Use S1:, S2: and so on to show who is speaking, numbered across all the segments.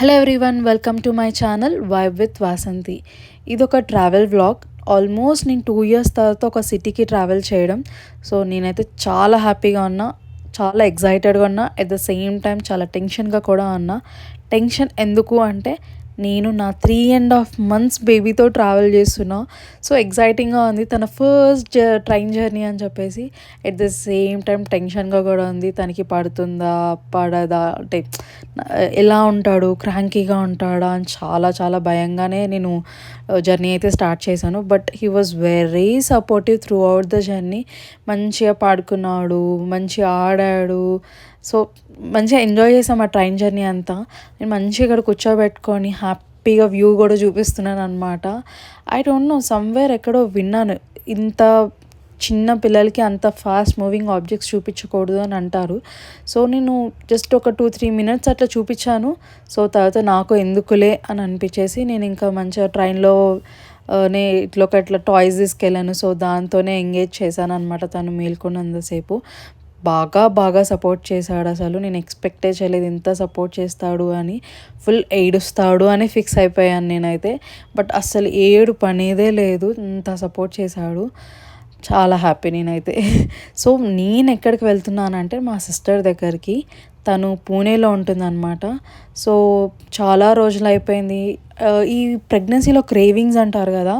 S1: Hello everyone, welcome to my channel vibe with Vasanthi. ఇదొక travel vlog. Almost నేను 2 years తర్వాత ఒక సిటీకి ట్రావెల్ చేయడం. సో నేనైతే చాలా హ్యాపీగా ఉన్నా, చాలా ఎగ్జైటెడ్గా ఉన్నా, ఎట్ ద సేమ్ టైం చాలా టెన్షన్గా కూడా ఉన్నా. టెన్షన్ ఎందుకు అంటే నేను నా 3.5 months బేబీతో ట్రావెల్ చేస్తున్నా. సో ఎగ్జైటింగ్గా ఉంది, తన ఫస్ట్ ట్రైన్ జర్నీ అని చెప్పేసి. ఎట్ ద సేమ్ టైం టెన్షన్గా కూడా ఉంది, తనకి పడుతుందా పడదా అంటే ఎలా ఉంటాడు, క్రాంకీగా ఉంటాడా అని చాలా చాలా భయంగానే నేను జర్నీ అయితే స్టార్ట్ చేశాను. But he was very supportive through out the journey. మంచిగా పాడుకున్నాడు, మంచిగా ఆడాడు. సో మంచిగా ఎంజాయ్ చేసాం ఆ ట్రైన్ జర్నీ అంతా. నేను మంచిగా ఇక్కడ కూర్చోబెట్టుకొని హ్యాపీగా వ్యూ కూడా చూపిస్తున్నాను అనమాట. ఐ డోంట్ నో, సమ్వేర్ ఎక్కడో విన్నాను, ఇంత చిన్న పిల్లలకి అంత ఫాస్ట్ మూవింగ్ ఆబ్జెక్ట్స్ చూపించకూడదు అని అంటారు. సో నేను జస్ట్ ఒక 2-3 minutes అట్లా చూపించాను. సో తర్వాత నాకు ఎందుకులే అని అనిపించేసి నేను ఇంకా మంచిగా ట్రైన్లో ఇట్లా టాయ్స్ తీసుకెళ్ళాను. సో దాంతోనే ఎంగేజ్ చేశాను అనమాట. తను మేల్కొన్నంతసేపు బాగా బాగా సపోర్ట్ చేశాడు. అసలు నేను ఎక్స్పెక్టే చేయలేదు ఇంత సపోర్ట్ చేస్తాడు అని. ఫుల్ ఏడుస్తాడు అని ఫిక్స్ అయిపోయాను నేనైతే. బట్ అస్సలు ఏడుపు అనేదే లేదు, ఇంత సపోర్ట్ చేశాడు. చాలా హ్యాపీ నేనైతే. సో నేను ఎక్కడికి వెళ్తున్నానంటే మా సిస్టర్ దగ్గరికి. తను పూణేలో ఉంటుందన్నమాట. సో చాలా రోజులు అయిపోయింది. ఈ ప్రెగ్నెన్సీలో క్రేవింగ్స్ అంటారు కదా,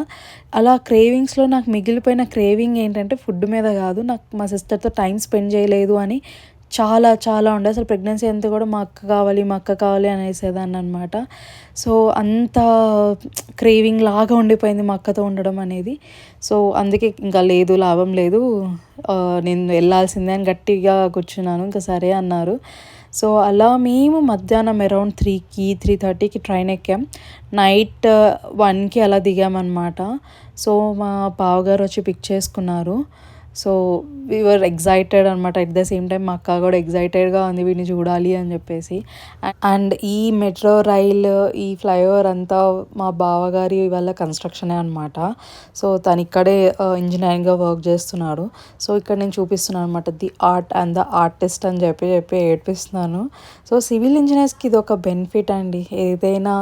S1: అలా క్రేవింగ్స్లో నాకు మిగిలిపోయిన క్రేవింగ్ ఏంటంటే ఫుడ్ మీద కాదు, నాకు మా సిస్టర్తో టైం స్పెండ్ చేయలేదు అని చాలా చాలా ఉండే. అసలు ప్రెగ్నెన్సీ అంతా కూడా మా అక్క కావాలి అనేసేదాన్ని అనమాట. సో అంత క్రేవింగ్ లాగా ఉండిపోయింది మా అక్కతో ఉండడం అనేది. సో అందుకే ఇంకా లేదు, లాభం లేదు, నేను వెళ్ళాల్సిందే అని గట్టిగా కూర్చున్నాను. ఇంకా సరే అన్నారు. సో అలా మేము మధ్యాహ్నం అరౌండ్ 3:30కి ట్రైన్ ఎక్కాం. నైట్ 1కి అలా దిగామన్నమాట. సో మా బావగారు వచ్చి పిక్ చేసుకున్నారు. సో వీఆర్ ఎగ్జైటెడ్ అనమాట. ఎట్ ద సేమ్ టైం మా అక్క కూడా ఎగ్జైటెడ్గా ఉంది వీడిని చూడాలి అని చెప్పేసి. అండ్ ఈ మెట్రో రైల్, ఈ ఫ్లైఓవర్ అంతా మా బావగారి వల్ల కన్స్ట్రక్షనే అనమాట. సో తను ఇక్కడే ఇంజనీరింగ్గా వర్క్ చేస్తున్నాడు. సో ఇక్కడ నేను చూపిస్తున్నాను అనమాట, the art and the artist అని చెప్పి ఏడిపిస్తున్నాను. సో సివిల్ ఇంజనీర్స్కి ఇది ఒక బెనిఫిట్ అండి. ఏదైనా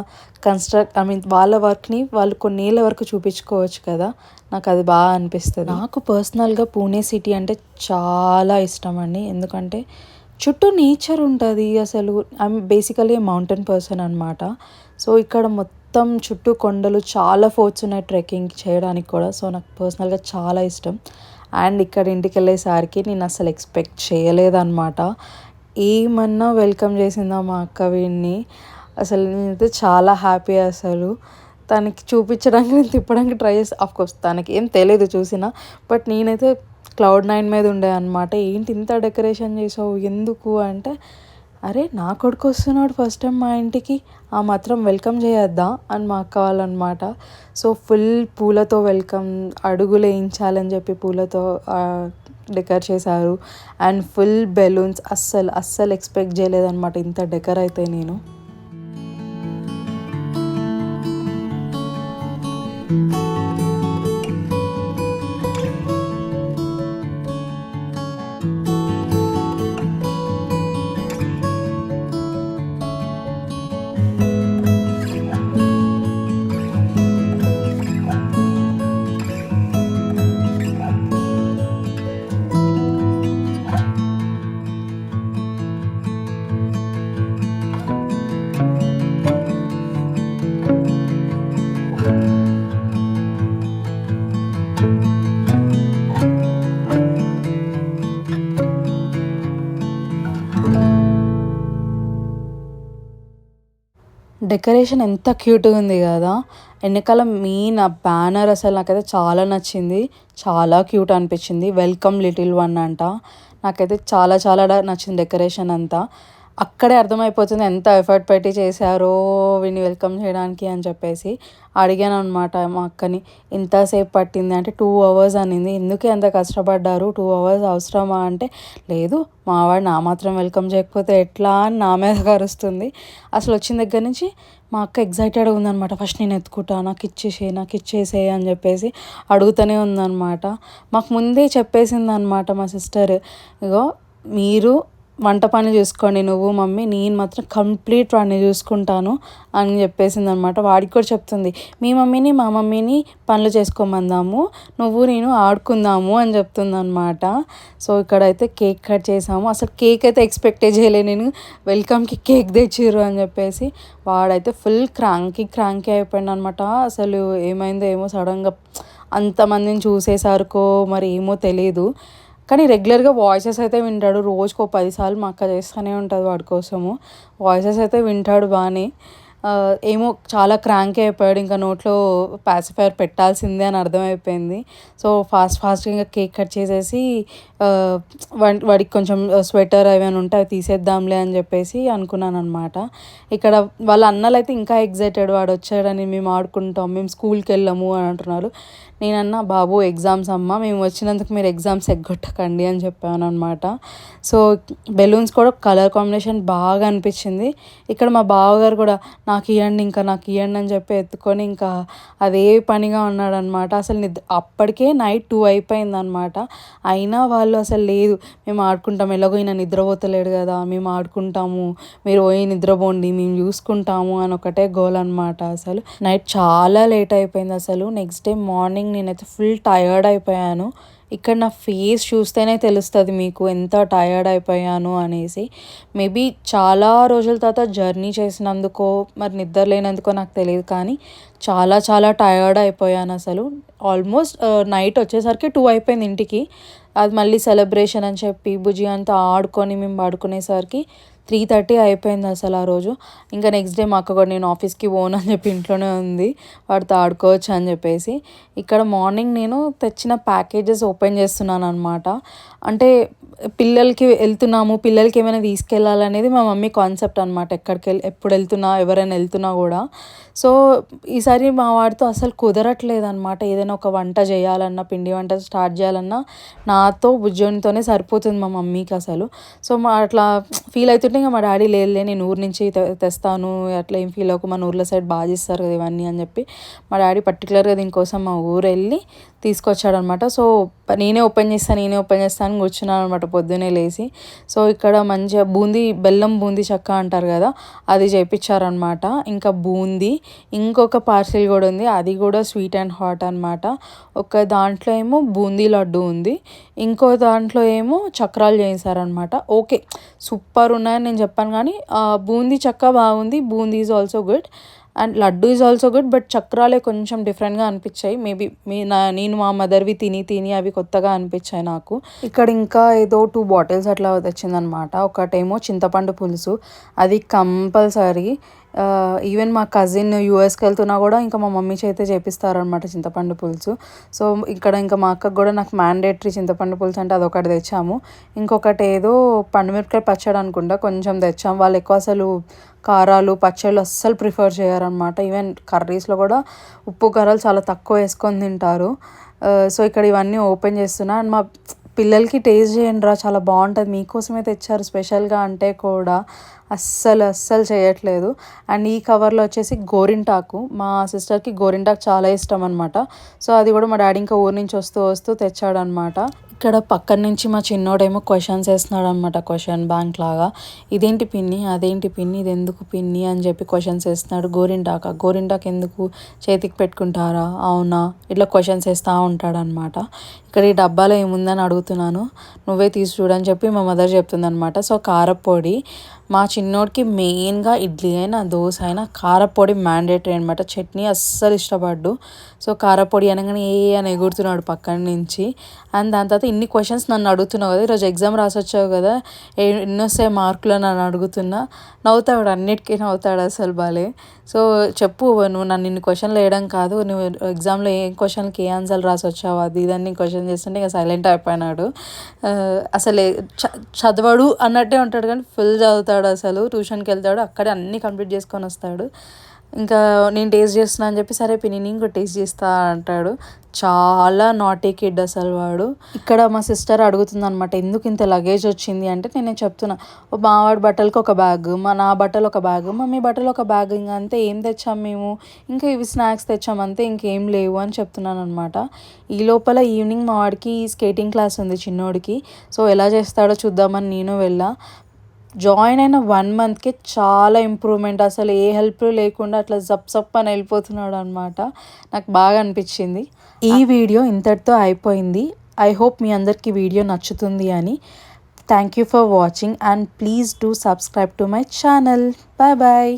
S1: వాళ్ళ వర్క్ని వాళ్ళు కొన్నేళ్ళ వరకు చూపించుకోవచ్చు కదా. నాకు అది బాగా అనిపిస్తుంది. నాకు పర్సనల్గా పూణే సిటీ అంటే చాలా ఇష్టం అండి. ఎందుకంటే చుట్టూ నేచర్ ఉంటుంది. అసలు ఐఎమ్ బేసికలీ మౌంటైన్ పర్సన్ అనమాట. సో ఇక్కడ మొత్తం చుట్టూ కొండలు, చాలా ఫోర్ట్స్ ఉన్నాయి ట్రెక్కింగ్ చేయడానికి కూడా. సో నాకు పర్సనల్గా చాలా ఇష్టం. అండ్ ఇక్కడ ఇంటికి వెళ్ళేసరికి నేను అసలు ఎక్స్పెక్ట్ చేయలేదన్నమాట. ఏమన్నా వెల్కమ్ చేసిందా మా అక్క వీడిని. అసలు నేనైతే చాలా హ్యాపీ. అసలు తనకి చూపించడానికి, నేను తిప్పడానికి ట్రై చేసి, ఆఫ్కోర్స్ తనకి ఏం తెలియదు చూసినా. బట్ నేనైతే Cloud9 మీద ఉండే అనమాట. ఏంటి ఇంత డెకరేషన్ చేసావు ఎందుకు అంటే, అరే నా కొడుకు వస్తున్నాడు ఫస్ట్ టైం మా ఇంటికి, ఆ మాత్రం వెల్కమ్ చేయొద్దా అని మా అక్క వాళ్ళు అనమాట. సో ఫుల్ పూలతో వెల్కమ్, అడుగులు వేయించాలని చెప్పి పూలతో డెకర్ చేశారు. And full balloons. అస్సలు ఎక్స్పెక్ట్ చేయలేదన్నమాట ఇంత డెకర్ అయితే నేను. డెకరేషన్ ఎంత క్యూట్గా ఉంది కదా. వెనకాల మెయిన్ ఆ బ్యానర్ అసలు నాకైతే చాలా నచ్చింది, చాలా క్యూట్ అనిపించింది. వెల్కమ్ లిటిల్ వన్ అంట. నాకైతే చాలా చాలా నచ్చింది డెకరేషన్ అంతా. అక్కడే అర్థమైపోతుంది ఎంత ఎఫర్ట్ పెట్టి చేశారో వీడిని వెల్కమ్ చేయడానికి అని చెప్పేసి. అడిగాను అనమాట మా అక్కని, ఎంతసేపు పట్టింది అంటే 2 hours అనింది. ఎందుకే అంత కష్టపడ్డారు, 2 hours అవసరమా అంటే, లేదు మావాడు నా మాత్రం వెల్కమ్ చేయకపోతే ఎట్లా అని నా మీద కరుస్తుంది. అసలు వచ్చిన దగ్గర నుంచి మా అక్క ఎగ్జైటెడ్గా ఉందనమాట. ఫస్ట్ నేను ఎత్తుకుంటా, నాకు ఇచ్చేసే అని చెప్పేసి అడుగుతూనే ఉందన్నమాట. మాకు ముందే చెప్పేసింది అనమాట మా సిస్టర్, ఇగో మీరు వంట పని చూసుకోండి నువ్వు మమ్మీ, నేను మాత్రం కంప్లీట్ వాడిని చూసుకుంటాను అని చెప్పేసింది అనమాట. వాడికి కూడా చెప్తుంది, మీ మమ్మీని మా మమ్మీని పనులు చేసుకోమందాము, నువ్వు నేను ఆడుకుందాము అని చెప్తుంది అనమాట. సో ఇక్కడైతే కేక్ కట్ చేసాము. అసలు కేక్ అయితే ఎక్స్పెక్టే చేయలే నేను, వెల్కమ్కి కేక్ తెచ్చిర్రు అని చెప్పేసి. వాడైతే ఫుల్ క్రాంకీ అయిపోయింది అనమాట. అసలు ఏమైందో ఏమో సడన్గా అంతమందిని చూసేసరికో మరి ఏమో తెలియదు, కానీ రెగ్యులర్గా వాయిసెస్ అయితే వింటాడు. రోజుకో 10 సార్లు మా అక్క చేస్తూనే ఉంటుంది వాడి కోసము. వాయిసెస్ అయితే వింటాడు బాగానే. ఏమో చాలా క్రాంకీ అయిపోయాడు, ఇంకా నోట్లో పాసిఫైయర్ పెట్టాల్సిందే అని అర్థమైపోయింది. సో ఫాస్ట్గా ఇంకా కేక్ కట్ చేసేసి వాడికి కొంచెం స్వెటర్ ఏమైనా ఉంటే అవి తీసేద్దాంలే అని చెప్పేసి అనుకున్నాను అనమాట. ఇక్కడ వాళ్ళ అన్నలు అయితే ఇంకా ఎగ్జైటెడ్, వాడు వచ్చాడని, మేము ఆడుకుంటాం, మేము స్కూల్కి వెళ్ళాము అని అంటున్నారు. నేనన్నా, బాబు ఎగ్జామ్స్ అమ్మ, మేము వచ్చినందుకు మీరు ఎగ్జామ్స్ ఎగ్గొట్టకండి అని చెప్పాను అనమాట. సో బెలూన్స్ కూడా కలర్ కాంబినేషన్ బాగా అనిపించింది. ఇక్కడ మా బావగారు కూడా నాకు ఇవ్వండి అని చెప్పి ఎత్తుకొని ఇంకా అదే పనిగా ఉన్నాడనమాట. అసలు అప్పటికే నైట్ 2 అయిపోయిందనమాట. అయినా వాళ్ళు అసలు లేదు, మేము ఆడుకుంటాం, ఎలాగో ఈయన నిద్రపోతలేడు కదా, మేము ఆడుకుంటాము, మీరు పోయి నిద్రపోండి, మేము చూసుకుంటాము అని ఒకటే గోల్ అనమాట. అసలు నైట్ చాలా లేట్ అయిపోయింది. అసలు నెక్స్ట్ డే మార్నింగ్ నేనైతే ఫుల్ టయర్డ్ అయిపోయాను. ఇక్కడ నా ఫేస్ చూస్తేనే తెలుస్తుంది మీకు ఎంత టయర్డ్ అయిపోయాను అనేసి. మేబీ చాలా రోజుల తర్వాత జర్నీ చేసినందుకో మరి నిద్ర లేనందుకో నాకు తెలియదు, కానీ చాలా టయర్డ్ అయిపోయాను అసలు. ఆల్మోస్ట్ నైట్ వచ్చేసరికి 2 అయిపోయింది ఇంటికి. అది మళ్ళీ సెలబ్రేషన్ అని చెప్పి బుజ్జి అంతా ఆడుకొని మేము పడుకునేసరికి 3:30 అయిపోయింది అసలు ఆ రోజు. ఇంకా నెక్స్ట్ డే మా అక్క కూడా నేను ఆఫీస్కి పోను అని చెప్పి ఇంట్లోనే ఉంది, వాడితో ఆడుకోవచ్చు అని చెప్పేసి. ఇక్కడ మార్నింగ్ నేను తెచ్చిన ప్యాకేజెస్ ఓపెన్ చేస్తున్నాను అనమాట. అంటే పిల్లలకి ఏమైనా తీసుకెళ్ళాలనేది మా మమ్మీ కాన్సెప్ట్ అనమాట. ఎప్పుడు వెళ్తున్నా, ఎవరైనా వెళ్తున్నా కూడా. సో ఈసారి మా వాడితో అసలు కుదరట్లేదు అనమాట. ఏదైనా ఒక వంట చేయాలన్నా, పిండి వంట స్టార్ట్ చేయాలన్నా నాతో బుజ్జోనితోనే సరిపోతుంది మా మమ్మీకి అసలు. సో అట్లా ఫీల్ అవుతుంటే ఇంకా మా డాడీ లేదులే, నేను ఊరు నుంచి తెస్తాను, అట్లా ఏం ఫీల్ అవ్వకు, మన ఊర్లో సైడ్ బాగా చేస్తారు కదా ఇవన్నీ అని చెప్పి మా డాడీ పర్టికులర్గా దీనికోసం మా ఊరు వెళ్ళి తీసుకొచ్చాడనమాట. సో నేనే ఓపెన్ చేస్తాను అని కూర్చున్నాను అనమాట పొద్దునే లేచి. సో ఇక్కడ మంచిగా బెల్లం బూందీ చెక్క అంటారు కదా, అది చేయించారనమాట. ఇంకా బూందీ, ఇంకొక పార్సిల్ కూడా ఉంది, అది కూడా స్వీట్ అండ్ హాట్ అనమాట. ఒక దాంట్లో ఏమో బూందీ లడ్డు ఉంది, ఇంకో దాంట్లో ఏమో చక్రాలు చేశారనమాట. ఓకే, సూపర్ ఉన్నాయని నేను చెప్పాను, కానీ బూందీ చెక్క బాగుంది, boondi is also good and laddu is also good. But చక్రాలే కొంచెం డిఫరెంట్గా అనిపించాయి. మేబీ నేను మా మదర్వి తిని అవి కొత్తగా అనిపించాయి నాకు. ఇక్కడ ఇంకా ఏదో 2 బాటిల్స్ అట్లా తెచ్చిందనమాట. ఒకటేమో చింతపండు పులుసు, అది కంపల్సరీ. ఈవెన్ మా కజిన్ యూఎస్కి వెళ్తున్నా కూడా ఇంకా మా మమ్మీ చేతే చేపిస్తారనమాట చింతపండు పులుసు. సో ఇక్కడ ఇంకా మా అక్కకు కూడా నాకు మ్యాండేటరీ చింతపండు పులుసు అంటే అదొకటి తెచ్చాము. ఇంకొకటి ఏదో పండుమిరపకాయ పచ్చడి అనుకుంటా కొంచెం తెచ్చాము. వాళ్ళు ఎక్కువ అసలు కారాలు పచ్చళ్ళు అస్సలు ప్రిఫర్ చేయరనమాట. ఈవెన్ కర్రీస్లో కూడా ఉప్పు కారాలు చాలా తక్కువ వేసుకొని తింటారు. సో ఇక్కడ ఇవన్నీ ఓపెన్ చేస్తున్నా. అండ్ మా పిల్లలకి టేస్ట్ చేయండి రా, చాలా బాగుంటుంది, మీకోసమే తెచ్చారు స్పెషల్గా అంటే కూడా అస్సలు చేయట్లేదు. అండ్ ఈ కవర్లో వచ్చేసి గోరింటాకు, మా సిస్టర్కి గోరింటాకు చాలా ఇష్టం అనమాట. సో అది కూడా మా డాడీ ఇంకా ఊరి నుంచి వస్తూ తెచ్చాడనమాట. ఇక్కడ పక్కన నుంచి మా చిన్నోడేమో క్వశ్చన్స్ వేస్తున్నాడు అనమాట, క్వశ్చన్ బ్యాంక్ లాగా. ఇదేంటి పిన్ని, అదేంటి పిన్ని, ఇది ఎందుకు పిన్ని అని చెప్పి క్వశ్చన్స్ వేస్తున్నాడు. గోరింటాకు ఎందుకు చేతికి పెట్టుకుంటారా, అవునా, ఇట్లా క్వశ్చన్స్ వేస్తూ ఉంటాడనమాట. ఇక్కడ ఈ డబ్బాలో ఏముందని అడుగుతున్నాను, నువ్వే తీసి చూడని చెప్పి మా మదర్ చెప్తుందనమాట. సో కారపొడి, మా చిన్నోడికి మెయిన్గా ఇడ్లీ అయినా దోశ అయినా కారపొడి మ్యాండేటరీ అనమాట. చట్నీ అస్సలు ఇష్టపడ్డు. సో కారపొడి అనగానే అని ఎగురుతున్నాడు పక్కన నుంచి. అండ్ దాని తర్వాత ఇన్ని క్వశ్చన్స్ నన్ను అడుగుతున్నావు కదా, ఈరోజు ఎగ్జామ్ రాసొచ్చావు కదా, ఎన్ని వస్తాయి మార్కులు నన్ను అడుగుతున్నా. నవ్వుతాడు, అన్నిటికీ నవ్వుతాడు అసలు బాలే. సో చెప్పు, నువ్వు నన్ను ఇన్ని క్వశ్చన్లు వేయడం కాదు, నువ్వు ఎగ్జామ్లో ఏ క్వశ్చన్కి ఏ ఆన్సర్లు రాసొచ్చావు, అది ఇదన్నీ క్వశ్చన్ చేస్తుంటే ఇక సైలెంట్ అయిపోయినాడు. అసలు చదవడు అన్నట్టే ఉంటాడు, కానీ ఫుల్ చదువుతాడు అసలు. ట్యూషన్కి వెళ్తాడు, అక్కడే అన్నీ కంప్లీట్ చేసుకొని వస్తాడు. ఇంకా నేను టేస్ట్ చేస్తున్నా అని చెప్పి సరే పిన్ని నేను కూడా టేస్ట్ చేస్తా అంటాడు. చాలా నాటీ కిడ్ అసలు వాడు. ఇక్కడ మా సిస్టర్ అడుగుతుంది అనమాట, ఎందుకు ఇంత లగేజ్ వచ్చింది అంటే నేను చెప్తున్నా, మా వాడి బట్టలకు ఒక బ్యాగ్, నా బట్టలు ఒక బ్యాగ్, మమ్మీ బట్టలు ఒక బ్యాగ్, ఇంకా అంతే, ఏం తెచ్చాం మేము, ఇంకా ఇవి స్నాక్స్ తెచ్చాం అంతే, ఇంకేం లేవు అని చెప్తున్నాను అనమాట. ఈ లోపల ఈవినింగ్ మా వాడికి స్కేటింగ్ క్లాస్ ఉంది చిన్నోడికి. సో ఎలా చేస్తాడో చూద్దామని నేను వెళ్ళా. జాయిన్ అయిన 1 మంత్‌కే చాలా ఇంప్రూవ్‌మెంట్. అసలు ఏ హెల్ప్ లేకుండా అట్లా జప్ అని వెళ్ళిపోతున్నాడనమాట. నాకు బాగా అనిపిచ్చింది. ఈ వీడియో ఇంతటితో అయిపోయింది. ఐ హోప్ మీ అందరికీ వీడియో నచ్చుతుంది అని. Thank you for watching and please do subscribe to my channel. Bye bye.